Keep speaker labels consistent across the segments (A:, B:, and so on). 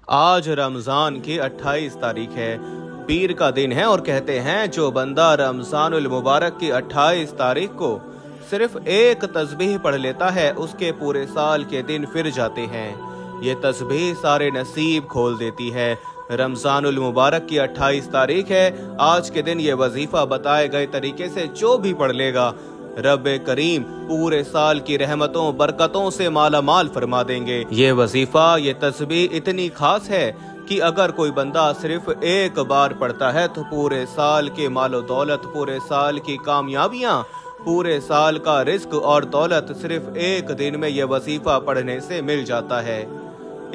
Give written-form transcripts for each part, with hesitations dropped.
A: आज रमजान की 28 तारीख है, पीर का दिन है और कहते हैं जो बंदा रमजानुल मुबारक की 28 तारीख को सिर्फ एक तस्बीह पढ़ लेता है उसके पूरे साल के दिन फिर जाते हैं। ये तस्बीह सारे नसीब खोल देती है। रमजानुल मुबारक की 28 तारीख है। आज के दिन ये वजीफा बताए गए तरीके से जो भी पढ़ लेगा रब करीम पूरे साल की रहमतों बरकतों से माला माल फरमा देंगे। ये वजीफा ये तस्बीह इतनी खास है कि अगर कोई बंदा सिर्फ एक बार पढ़ता है तो पूरे साल के मालो दौलत, पूरे साल की कामयाबियां, पूरे साल का रिस्क और दौलत सिर्फ एक दिन में ये वजीफा पढ़ने से मिल जाता है।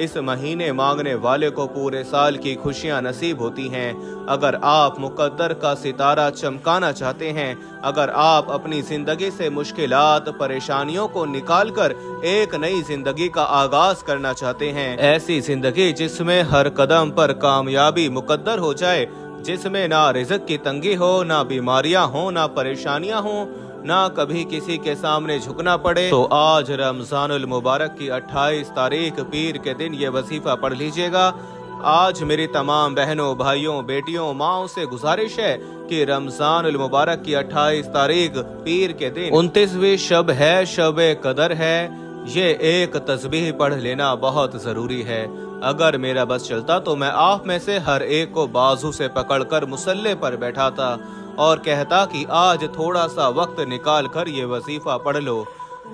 A: इस महीने मांगने वाले को पूरे साल की खुशियां नसीब होती हैं। अगर आप मुकद्दर का सितारा चमकाना चाहते हैं, अगर आप अपनी जिंदगी से मुश्किलात परेशानियों को निकालकर एक नई जिंदगी का आगाज करना चाहते हैं, ऐसी जिंदगी जिसमें हर कदम पर कामयाबी मुकद्दर हो जाए, जिसमें ना रिज़्क की तंगी हो, ना बीमारियां हो, ना परेशानियां हो, ना कभी किसी के सामने झुकना पड़े, तो आज रमजानुल मुबारक की 28 तारीख पीर के दिन ये वजीफा पढ़ लीजिएगा। आज मेरी तमाम बहनों, भाइयों, बेटियों, माओं से गुजारिश है कि रमजानुल मुबारक की 28 तारीख पीर के दिन 29वीं शब है, शब कदर है। ये एक तस्बीह पढ़ लेना बहुत जरूरी है। अगर मेरा बस चलता तो मैं आप में से हर एक को बाजू से पकड़कर मुसल्ले पर बैठाता और कहता कि आज थोड़ा सा वक्त निकाल कर ये वजीफा पढ़ लो।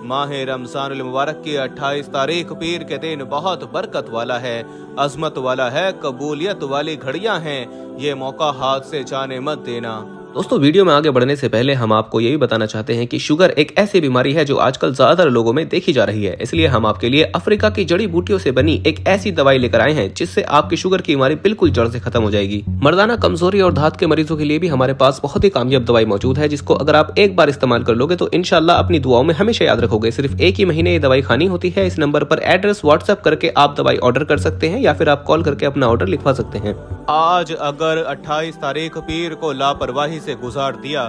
A: माह रमजानुल मुबारक की 28 तारीख पीर के दिन बहुत बरकत वाला है, अजमत वाला है, कबूलियत वाली घड़ियां हैं। ये मौका हाथ से जाने मत देना।
B: दोस्तों, वीडियो में आगे बढ़ने से पहले हम आपको ये भी बताना चाहते हैं कि शुगर एक ऐसी बीमारी है जो आजकल ज्यादातर लोगों में देखी जा रही है। इसलिए हम आपके लिए अफ्रीका की जड़ी बूटियों से बनी एक ऐसी दवाई लेकर आए हैं जिससे आपकी शुगर की बीमारी बिल्कुल जड़ से खत्म हो जाएगी। मर्दाना कमजोरी और धात के मरीजों के लिए भी हमारे पास बहुत ही कामयाब दवाई मौजूद है, जिसको अगर आप एक बार इस्तेमाल कर लोगे तो इंशाल्लाह अपनी दुआओं में हमेशा याद रखोगे। सिर्फ एक ही महीने ये दवाई खानी होती है। इस नंबर पर एड्रेस व्हाट्सएप करके आप दवाई ऑर्डर कर सकते हैं या फिर आप कॉल करके अपना ऑर्डर लिखवा सकते हैं।
A: आज अगर 28 तारीख पीर को लापरवाही से गुजार दिया,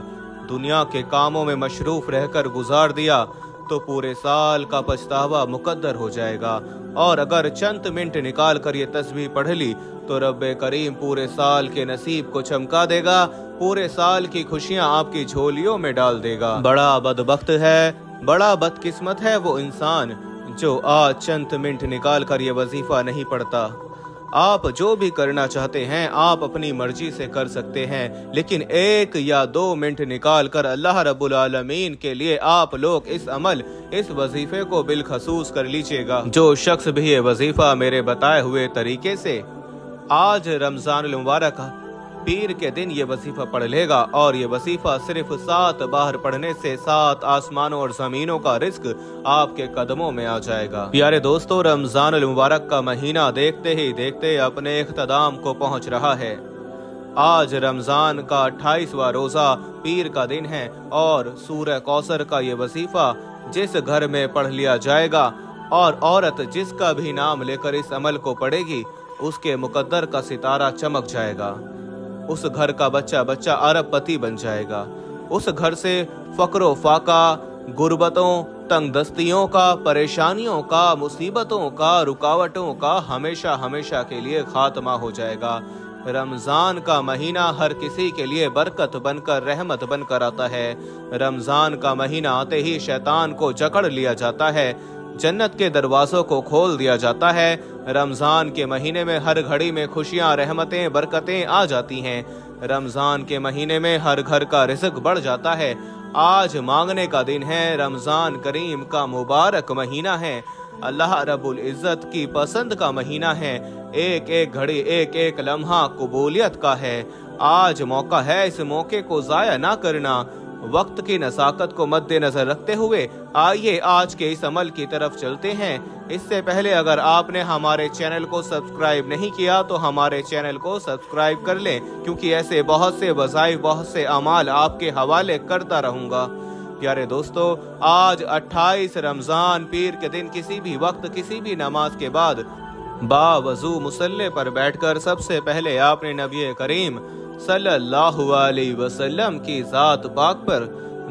A: दुनिया के कामों में मशरूफ रहकर गुजार दिया, तो पूरे साल का पछतावा मुकद्दर हो जाएगा। और अगर चंद मिनट निकाल कर ये तस्बीह पढ़ ली तो रब्बे करीम पूरे साल के नसीब को चमका देगा, पूरे साल की खुशियां आपकी झोलियों में डाल देगा। बड़ा बदबख्त है, बड़ा बदकिस्मत है वो इंसान जो आज चंद मिनट निकाल कर ये वजीफा नहीं पढ़ता। आप जो भी करना चाहते हैं आप अपनी मर्जी से कर सकते हैं, लेकिन 1 या 2 मिनट निकाल कर अल्लाह रब्बुल आलमीन के लिए आप लोग इस वजीफे को बिलखसूस कर लीजिएगा। जो शख्स भी ये वजीफा मेरे बताए हुए तरीके से आज रमजानुल मुबारक पीर के दिन ये वजीफा पढ़ लेगा और ये वजीफा सिर्फ 7 बार पढ़ने से 7 आसमानों और जमीनों का रिस्क आपके कदमों में आ जाएगा। प्यारे दोस्तों, रमजानुल मुबारक का महीना देखते ही देखते अपने इख्तिताम को पहुंच रहा है। आज रमजान का 28वां रोजा पीर का दिन है और सूरह कौसर का ये वजीफा जिस घर में पढ़ लिया जाएगा और औरत जिसका भी नाम लेकर इस अमल को पढ़ेगी उसके मुकद्दर का सितारा चमक जाएगा। उस घर का बच्चा अरबपति बन जाएगा। उस घर से फक्रो फाका, गुर्बतों, तंगदस्तियों का, परेशानियों का, मुसीबतों का, रुकावटों का हमेशा हमेशा के लिए खात्मा हो जाएगा। रमजान का महीना हर किसी के लिए बरकत बनकर, रहमत बनकर आता है। रमजान का महीना आते ही शैतान को जकड़ लिया जाता है, जन्नत के दरवाजों को खोल दिया जाता है। रमजान के महीने में हर घड़ी में खुशियां, रहमतें, बरकतें आ जाती हैं। रमजान के महीने में हर घर का रिज़्क बढ़ जाता है। आज मांगने का दिन है। रमजान करीम का मुबारक महीना है। अल्लाह रब्बुल इज्जत की पसंद का महीना है। एक एक घड़ी, एक एक लम्हा कबूलियत का है। आज मौका है, इस मौके को जाया ना करना। वक्त की नज़ाकत को मद्देनजर रखते हुए आइए आज के इस अमल की तरफ चलते हैं। इससे पहले अगर आपने हमारे चैनल को सब्सक्राइब नहीं किया तो हमारे चैनल को सब्सक्राइब कर लें, क्योंकि ऐसे बहुत से वज़ाइफ, बहुत से अमाल आपके हवाले करता रहूँगा। प्यारे दोस्तों, आज 28 रमज़ान पीर के दिन किसी भी वक्त, किसी भी नमाज के बाद बावजू मुसल्ले पर बैठकर सबसे पहले आपने नबी करीम सल्लल्लाहु अलैहि वसल्लम की ज़ात पाक पर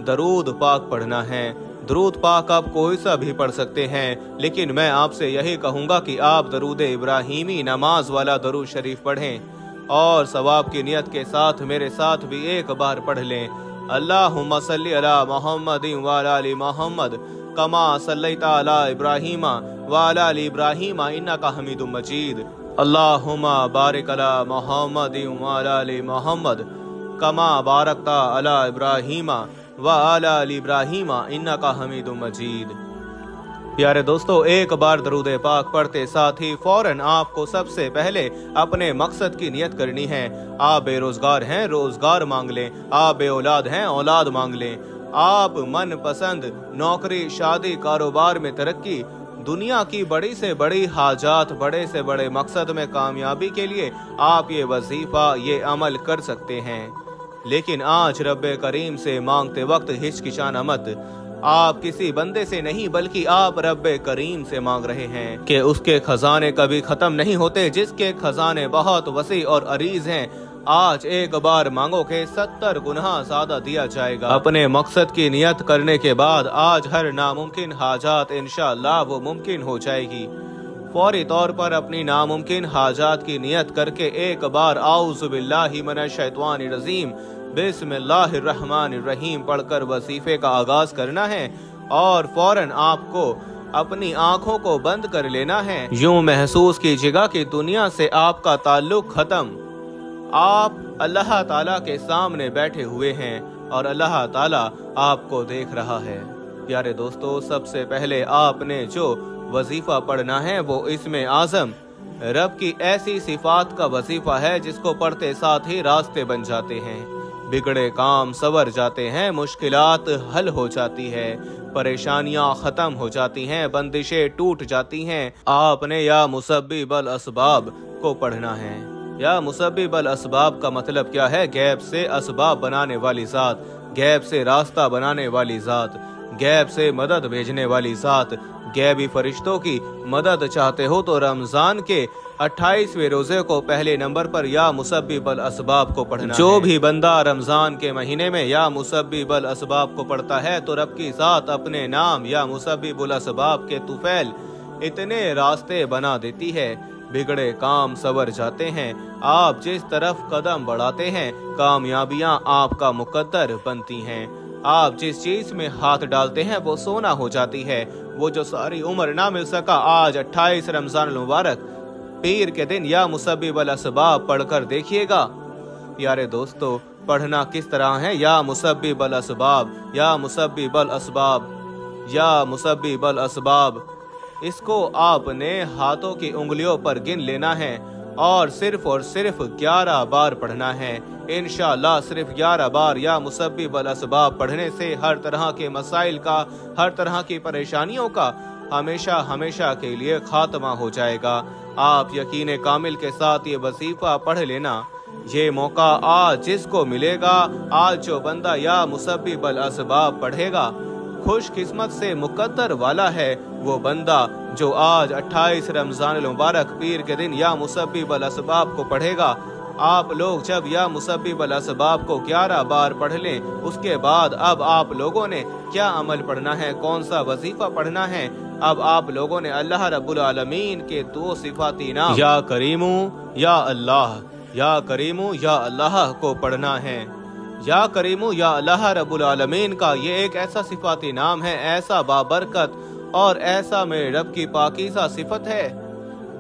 A: दरूद पाक पढ़ना है। दरूद पाक आप कोई सा भी पढ़ सकते हैं, लेकिन मैं आपसे यही कहूँगा कि आप दरूद इब्राहिमी नमाज वाला दरूद शरीफ पढ़ें और सवाब की नियत के साथ मेरे साथ भी एक बार पढ़ लें। अल्लाहुम्मा सल्ली अला मुहम्मदिन व अला आलि मुहम्मद कमा सल्लैता अला इब्राहीम व अला आलि इब्राहीम इन्नका हमीदुम मजीद। अल्लाहुम्मा बारिक अला मुहम्मदिन व अला आलि मुहम्मद कमा बारकता अला इब्राहीम व अला आलि इब्राहीम इन्नका हमीदुम मजीद। प्यारे दोस्तों, एक बार दरूद पाक पढ़ते साथ ही फौरन आपको सबसे पहले अपने मकसद की नियत करनी है। आप बेरोजगार हैं, रोजगार मांग लें। आप बे औलाद हैं, औलाद मांग लें। आप मन पसंद नौकरी, शादी, कारोबार में तरक्की, दुनिया की बड़ी से बड़ी हाजात, बड़े से बड़े मकसद में कामयाबी के लिए आप ये वजीफा, ये अमल कर सकते हैं। लेकिन आज रब्बे करीम से मांगते वक्त हिचकिचाना मत। आप किसी बंदे से नहीं बल्कि आप रब्बे करीम से मांग रहे हैं कि उसके खजाने कभी खत्म नहीं होते, जिसके खजाने बहुत वसी और अरीज हैं। आज एक बार मांगो के 70 गुना ज्यादा दिया जाएगा। अपने मकसद की नियत करने के बाद आज हर नामुमकिन हाजात इंशाअल्लाह वो मुमकिन हो जाएगी। फौरी तौर पर अपनी नामुमकिन हाजात की नियत करके एक बार आऊज़ु बिल्लाहि मिनश शैतानिर रजीम बिस्मिल्लाहिर रहमानिर रहीम पढ़कर वजीफे का आगाज करना है और फौरन आपको अपनी आंखों को बंद कर लेना है। यूं महसूस कीजिएगा कि दुनिया से आपका ताल्लुक खत्म। आप अल्लाह ताला के सामने बैठे हुए हैं और अल्लाह ताला आपको देख रहा है। प्यारे दोस्तों, सबसे पहले आपने जो वजीफा पढ़ना है वो इसमें आजम रब की ऐसी सिफात का वजीफा है जिसको पढ़ते साथ ही रास्ते बन जाते हैं, बिगड़े काम सवर जाते हैं, मुश्किलात हल हो जाती है, परेशानियां खत्म हो जाती हैं, बंदिशें टूट जाती हैं। आपने या मुसब्बिबल असबाब को पढ़ना है। या मुसब्बिबल असबाब का मतलब क्या है? गैब से असबाब बनाने वाली जात, गैब से रास्ता बनाने वाली जात, गैब से मदद भेजने वाली जात। गैबी फरिश्तों की मदद चाहते हो तो रमजान के 28वें रोजे को पहले नंबर पर या मुसब्बिबल असबाब को पढ़ना। जो भी बंदा रमजान के महीने में या मुसब्बिबल असबाब को पढ़ता है तो रब की जात अपने नाम या मुसब्बिबुल असबाब के तुफैल इतने रास्ते बना देती है, बिगड़े काम सवर जाते हैं। आप जिस तरफ कदम बढ़ाते हैं कामयाबियां आपका मुकद्दर बनती हैं। आप जिस चीज में हाथ डालते हैं वो सोना हो जाती है। वो जो सारी उम्र ना मिल सका, आज 28 रमजान मुबारक पीर के दिन या मुसब्बिबल असबाब पढ़कर देखिएगा। प्यारे दोस्तों, पढ़ना किस तरह है? या मुसब्बिबल असबाब, या मुसब्बिबल असबाब, या मुसब्बिबल असबाब। इसको आपने हाथों की उंगलियों पर गिन लेना है और सिर्फ 11 बार पढ़ना है। इंशाअल्लाह सिर्फ 11 बार या मुसब्बिबल असबाब पढ़ने से हर तरह के मसाइल का, हर तरह की परेशानियों का हमेशा हमेशा के लिए खात्मा हो जाएगा। आप यकीन कामिल के साथ ये वजीफा पढ़ लेना। ये मौका आज जिसको मिलेगा, आज जो बंदा या मुसब्बिबल असबाब पढ़ेगा, खुश किस्मत से मुकद्दर वाला है वो बंदा जो आज 28 रमजान मुबारक पीर के दिन या मुसब्बिबल असबाब को पढ़ेगा। आप लोग जब या मुसब्बिबल असबाब को 11 बार पढ़ लें, उसके बाद अब आप लोगों ने क्या अमल पढ़ना है, कौन सा वजीफा पढ़ना है? अब आप लोगों ने अल्लाह रब्बुल आलमीन के 2 सिफाती नाम या करीमू या अल्लाह, या करीमू या अल्लाह को पढ़ना है। या करीमू या अल्लाह रब्बुल आलमीन का ये एक ऐसा सिफाती नाम है, ऐसा बाबरकत और ऐसा मेरे रब की पाकीज़ा सिफत है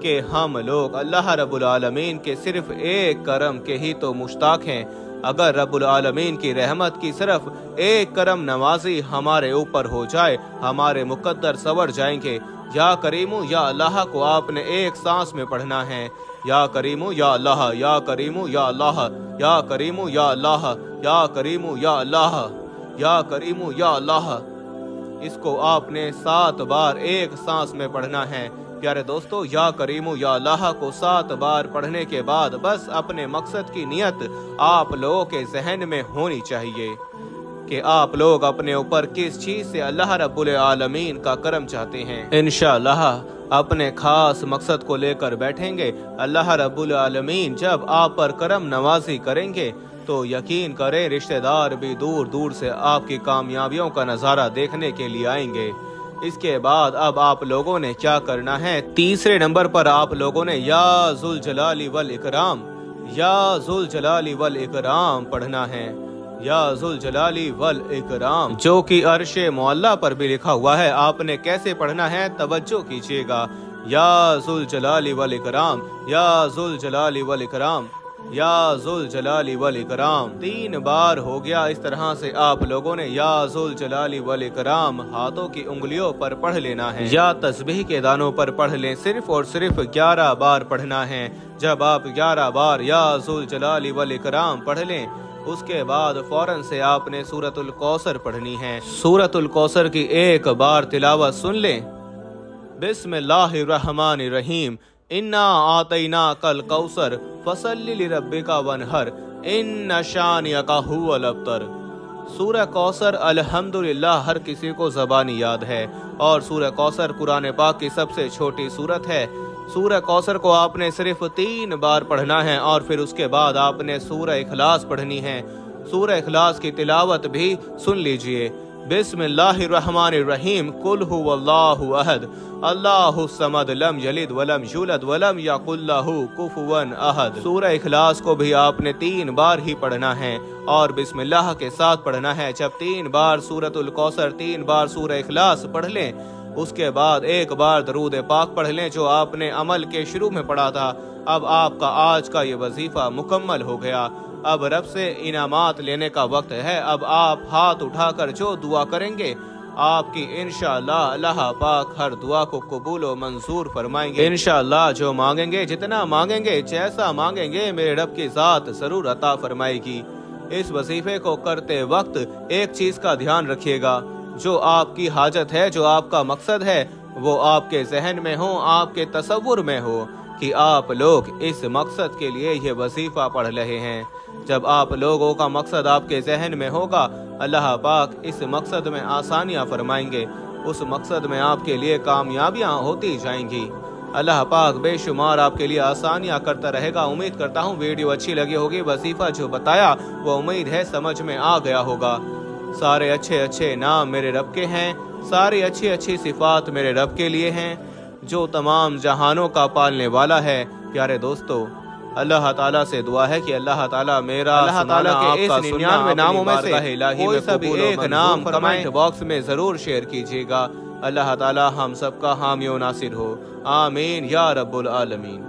A: कि हम लोग अल्लाह रब्बुल आलमीन के सिर्फ एक करम के ही तो मुश्ताक हैं। अगर रब्बुल आलमीन की रहमत की सिर्फ एक करम नवाजी हमारे ऊपर हो जाए, हमारे मुकद्दर सवर जाएंगे। या करीमू या अल्लाह को आपने एक सांस में पढ़ना है। या करीमू या अल्लाह, या करीमू या अल्लाह, या करीमू या अल्लाह, या करीमू या अल्लाह, या करीमू या अल्लाह। इसको आपने 7 बार एक सांस में पढ़ना है। प्यारे दोस्तों, या करीमू या अल्लाह को 7 बार पढ़ने के बाद बस अपने मकसद की नियत आप लोगों के जहन में होनी चाहिए कि आप लोग अपने ऊपर किस चीज से अल्लाह रब्बुल आलमीन का करम चाहते हैं। इंशाअल्लाह अपने खास मकसद को लेकर बैठेंगे। अल्लाह रब्बुल आलमीन जब आप पर करम नवाजी करेंगे, तो यकीन करें रिश्तेदार भी दूर दूर से आपकी कामयाबियों का नज़ारा देखने के लिए आएंगे। इसके बाद अब आप लोगों ने क्या करना है, तीसरे नंबर पर आप लोगों ने या जुल जलाली वल इकराम, या जुल जलाली वल इकराम पढ़ना है। या जुल जलाली वल इकराम, जो कि अर्शे मुअल्ला पर भी लिखा हुआ है। आपने कैसे पढ़ना है, तवज्जो कीजिएगा। या जुल जलाली वल इकराम, या जुल जलाली वल इकराम, या जुल जलाली वल इकराम 3 बार हो गया। इस तरह से आप लोगों ने या जुल जलाली वल इकराम हाथों की उंगलियों पर पढ़ लेना है या तस्बीह के दानों पर पढ़ लें। सिर्फ और सिर्फ 11 बार पढ़ना है। जब आप 11 बार या जुल जलाली वल इकराम पढ़ लें, उसके बाद फौरन से आपने सूरतुल कौसर पढ़नी है। सूरतुल कौसर की एक बार तिलावत सुन लें। बिस्मिल्लाहिर्रहमानिर्रहीम, इन्ना आतैना कल कौसर फसल्लि लिरब्बिका वनहर इन्न शानियका हुवल अब्तर। सूरह कौसर अल्हम्दुलिल्लाह हर किसी को ज़बानी याद है और सूरह कौसर कुरान पाक की सबसे छोटी सूरत है। सूरह कौसर को आपने सिर्फ 3 बार पढ़ना है और फिर उसके बाद आपने सूरह इखलास पढ़नी है। सूरह इखलास की तिलावत भी सुन लीजिए। बिस्मिल्लाहिर्रहमानिर्रहीम, कुल हुवल्लाहु अहद, अल्लाहुस समद, लम यलिद वलम यूलद वलम यकुल लहू कुफुवन अहद। सूरह इखलास को भी आपने 3 बार ही पढ़ना है और बिस्मिल्लाह के साथ पढ़ना है। जब 3 बार सूरतुल कौसर, 3 बार सूरह इखलास पढ़ लें, उसके बाद 1 बार दरूद पाक पढ़ लें जो आपने अमल के शुरू में पढ़ा था। अब आपका आज का ये वजीफा मुकम्मल हो गया। अब रब से इनामात लेने का वक्त है। अब आप हाथ उठाकर जो दुआ करेंगे, आपकी इंशाअल्लाह अल्लाह पाक हर दुआ को कबूल और मंजूर फरमाएंगे। इंशाअल्लाह जो मांगेंगे, जितना मांगेंगे, जैसा मांगेंगे, मेरे रब की जात जरूर अता फरमाएगी। इस वजीफे को करते वक्त एक चीज का ध्यान रखिएगा, जो आपकी हाजत है, जो आपका मकसद है, वो आपके जहन में हो, आपके तसव्वुर में हो कि आप लोग इस मकसद के लिए ये वजीफा पढ़ रहे हैं। जब आप लोगों का मकसद आपके जहन में होगा, अल्लाह पाक इस मकसद में आसानियां फरमाएंगे। उस मकसद में आपके लिए कामयाबियां होती जाएंगी। अल्लाह पाक बेशुमार आपके लिए आसानियां करता रहेगा। उम्मीद करता हूँ वीडियो अच्छी लगी होगी। वजीफा जो बताया वो उम्मीद है समझ में आ गया होगा। सारे अच्छे अच्छे नाम मेरे रब के हैं, सारी अच्छी अच्छी सिफात मेरे रब के लिए हैं, जो तमाम जहानों का पालने वाला है। प्यारे दोस्तों, अल्लाह ताला से दुआ है कि अल्लाह ताला मेरा, अल्लाह ताला के इस 99 नामों में से कोई सा भी एक नाम कमेंट बॉक्स में जरूर शेयर कीजिएगा। अल्लाह ताला हम सबका हामी व नासिर हो। आमीन या रब्बुल आलमीन।